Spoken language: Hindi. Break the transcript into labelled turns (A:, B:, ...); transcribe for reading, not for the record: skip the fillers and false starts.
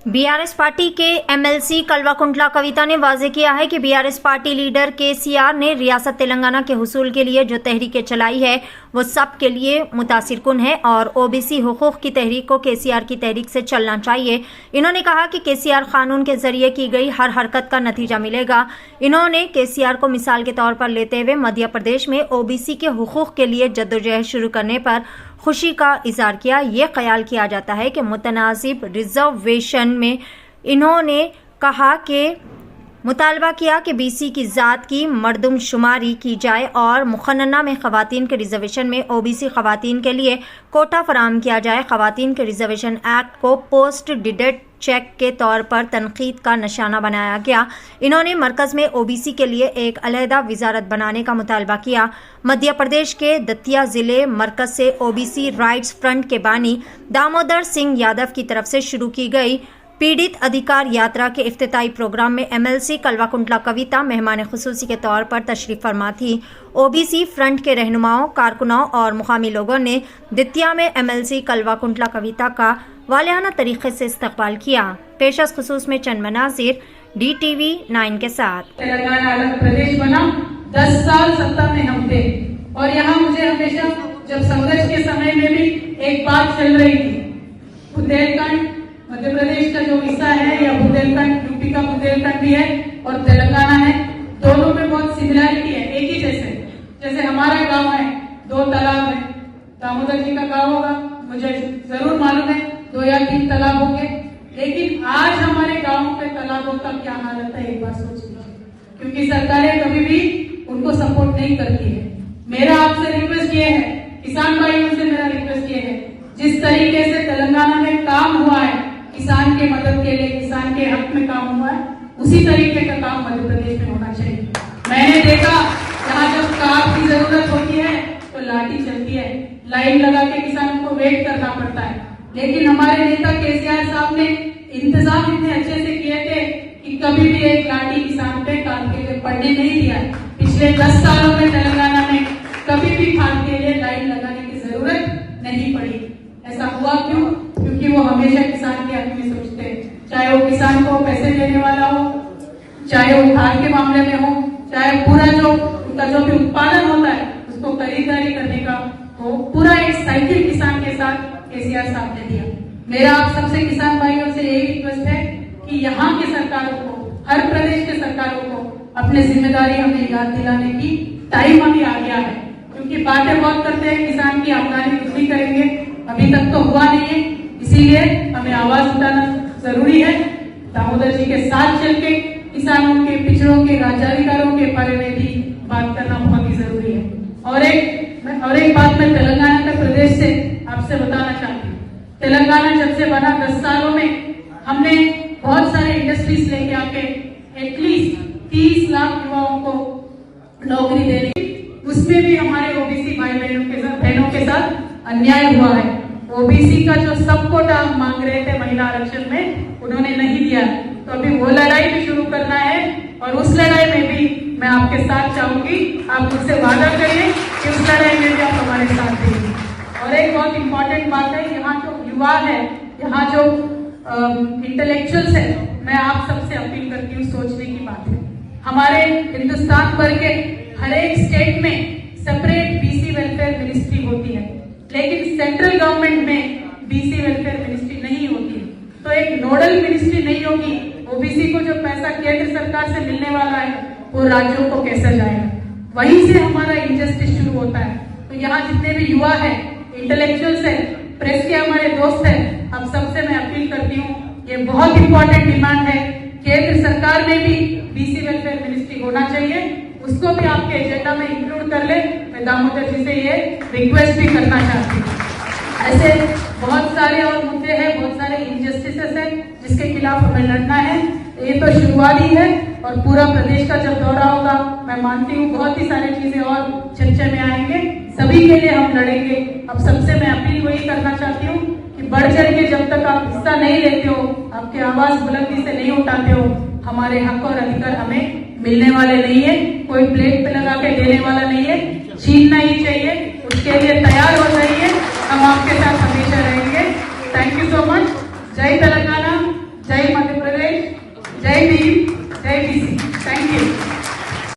A: बीआरएस पार्टी के एमएलसी कल्वाकुंतला कविता ने वाजे किया है कि बीआरएस पार्टी लीडर केसीआर ने रियासत तेलंगाना के हुसूल के लिए जो तहरीकें चलाई है वो सब के लिए मुतासिरकुन है और ओबीसी हुकूक की तहरीक को केसीआर की तहरीक से चलना चाहिए। इन्होंने कहा कि केसीआर कानून के जरिए की गई हर हरकत का नतीजा मिलेगा। इन्होंने केसीआर को मिसाल के तौर पर लेते हुए मध्य प्रदेश में ओबीसी के हुकूक के लिए जद्दोजहद शुरू करने पर खुशी का इजहार किया। ये ख्याल किया जाता है कि मुतनासिब रिजर्वेशन में इन्होंने कहा कि मुतालबा किया कि बीसी की ज़ात की मरदमशुमारी की जाए और मुखन्ना में ख़वातीन के रिजर्वेशन में ओबीसी ख़वातीन के लिए कोटा फराहम किया जाए। ख़वातीन के रिजर्वेशन एक्ट को पोस्ट डिडेड चेक के तौर पर तनकीद का निशाना बनाया गया। इन्होंने मरकज़ में ओबीसी के लिए एक अलहदा वजारत बनाने का मुतालबा किया। मध्य प्रदेश के दतिया ज़िले मरकज़ से ओबीसी राइट्स फ्रंट के बानी दामोदर सिंह यादव की तरफ से शुरू की गई पीड़ित अधिकार यात्रा के इफ्तिताई प्रोग्राम में एमएलसी कल्वाकुंतला कविता मेहमान खुसूसी के तौर पर तशरीफ फरमा थी। ओबीसी फ्रंट के रहनुमाओं, कारकुनों और मुकामी लोगों ने दतिया में एमएलसी कल्वाकुंतला कविता का वालियाना तरीके से इस्तकबाल किया। पेशस खुसूस में चंद मनाजिर DTV 9 के साथ।
B: तेलंगाना अलग प्रदेश बना, 10 साल सत्ता में हम थे और यहाँ मुझे हमेशा जब संघर्ष के समय में भी एक बात चल रही थी, बुंदेलखंड मध्य प्रदेश का जो हिस्सा है या बुंदेलखंड यूपी का बुंदेलखंड भी है और तेलंगाना है, दोनों में बहुत सिमिलरिटी है, एक ही जैसे हमारा गांव है 2 तालाब है, दामोदर जी का गांव होगा, मुझे जरूर मालूम है 2 या 3 तालाब होंगे, लेकिन आज हमारे गांव के तालाबों का क्या हालत है एक बार सोच लीजिए, क्योंकि सरकारें कभी भी उनको सपोर्ट नहीं करती है। मेरा आपसे रिक्वेस्ट ये है, किसान भाइयों से मेरा रिक्वेस्ट ये है, जिस तरीके से तेलंगाना में काम हुआ है किसान के मदद के लिए, किसान के हक में काम हुआ है, उसी तरीके का काम मध्य प्रदेश में होना चाहिए। मैंने देखा यहाँ जब कार की जरूरत होती है तो लाठी चलती है, लाइन लगा के किसानों को वेट करना पड़ता है, लेकिन हमारे नेता केसीआर साहब ने इंतजाम इतने अच्छे से किए थे कि कभी भी एक लाठी किसान पे कार के लिए पड़ने नहीं दिया। पिछले 10 सालों में तेलंगाना में कभी भी खाद के लिए लाइन लगाने की जरूरत नहीं पड़ी। ऐसा हुआ क्यों? क्योंकि वो हमेशा किसान के हक में सोचते हैं, चाहे वो किसान को पैसे देने वाला हो, चाहे वो खाद के मामले में हो, चाहे पूरा उनका जो भी उत्पादन होता है उसको खरीदारी करने का हो, पूरा एक साइकिल किसान के साथ केसीआर साहब ने दिया। मेरा आप सबसे किसान भाइयों से यही रिक्वेस्ट है कि यहाँ की सरकारों को, हर प्रदेश के सरकारों को अपनी जिम्मेदारी हमें याद दिलाने की टाइम अभी आ गया है, क्योंकि बातें बहुत करते हैं किसान की आमदनी दूसरी करेंगे, अभी तक तो हुआ नहीं है, इसीलिए हमें आवाज उठाना जरूरी है। दामोदर जी के साथ चल के किसानों के, पिछड़ों के, राज्याधिकारों के बारे में भी बात करना बहुत ही जरूरी है। और एक बात मैं तेलंगाना के प्रदेश से आपसे बताना चाहती हूँ। तेलंगाना जब से बना 10 सालों में हमने बहुत सारे इंडस्ट्रीज लेके आके एटलीस्ट 30 लाख युवाओं को नौकरी देने, उसमें भी हमारे ओबीसी भाई बहनों के साथ अन्याय हुआ है। ओबीसी का जो सब कोटा हम मांग रहे थे महिला आरक्षण में, उन्होंने नहीं दिया, तो अभी वो लड़ाई भी शुरू करना है और उस लड़ाई में भी मैं आपके साथ चाहूंगी। आप मुझसे वादा करिए कि उस लड़ाई में भी आप हमारे साथ देंगे। और एक बहुत इंपॉर्टेंट बात है, यहाँ जो युवा है, यहाँ जो इंटेलेक्चुअल्स है, मैं आप सबसे अपील करती हूँ, सोचने की बात है। हमारे हिंदुस्तान भर के हर एक स्टेट में सेपरेट बीसी वेलफेयर मिनिस्ट्री होती है, लेकिन सेंट्रल गवर्नमेंट में बीसी वेलफेयर मिनिस्ट्री नहीं होती है, तो एक नोडल मिनिस्ट्री नहीं होगी। ओबीसी को जो पैसा केंद्र सरकार से मिलने वाला है वो राज्यों को कैसे जाएगा? वहीं से हमारा इनजस्टिस शुरू होता है। तो यहाँ जितने भी युवा है, इंटेलेक्चुअल्स है, प्रेस के हमारे दोस्त है, अब सबसे मैं अपील करती हूँ, ये बहुत इंपॉर्टेंट डिमांड है, केंद्र सरकार में भी बीसी वेलफेयर मिनिस्ट्री होना चाहिए, उसको भी आपके एजेंडा में इंक्लूड कर ले। मैं दामोदर जी से ये रिक्वेस्ट भी करना चाहती हूँ। ऐसे बहुत सारे और मुद्दे हैं, बहुत सारे इनजस्टिसेस हैं जिसके खिलाफ हमें लड़ना है। ये तो शुरुआत ही है और पूरा प्रदेश का जब दौरा होगा, मैं मानती हूँ बहुत ही सारी चीजें और चर्चा में आएंगे, सभी के लिए हम लड़ेंगे। अब सबसे मैं अपील वही करना चाहती हूँ कि बढ़ चढ़ के जब तक आप हिस्सा नहीं लेते हो, आपकी आवाज बुलंदी से नहीं उठाते हो, हमारे हक और अधिकार हमें मिलने वाले नहीं है, कोई प्लेट पे लगा के देने वाला नहीं है, छीनना ही चाहिए। उसके लिए तैयार हो जाइए, हम आपके साथ हमेशा रहेंगे। Thank you so much. जय तेलंगाना, जय जय टीसी, थैंक यू।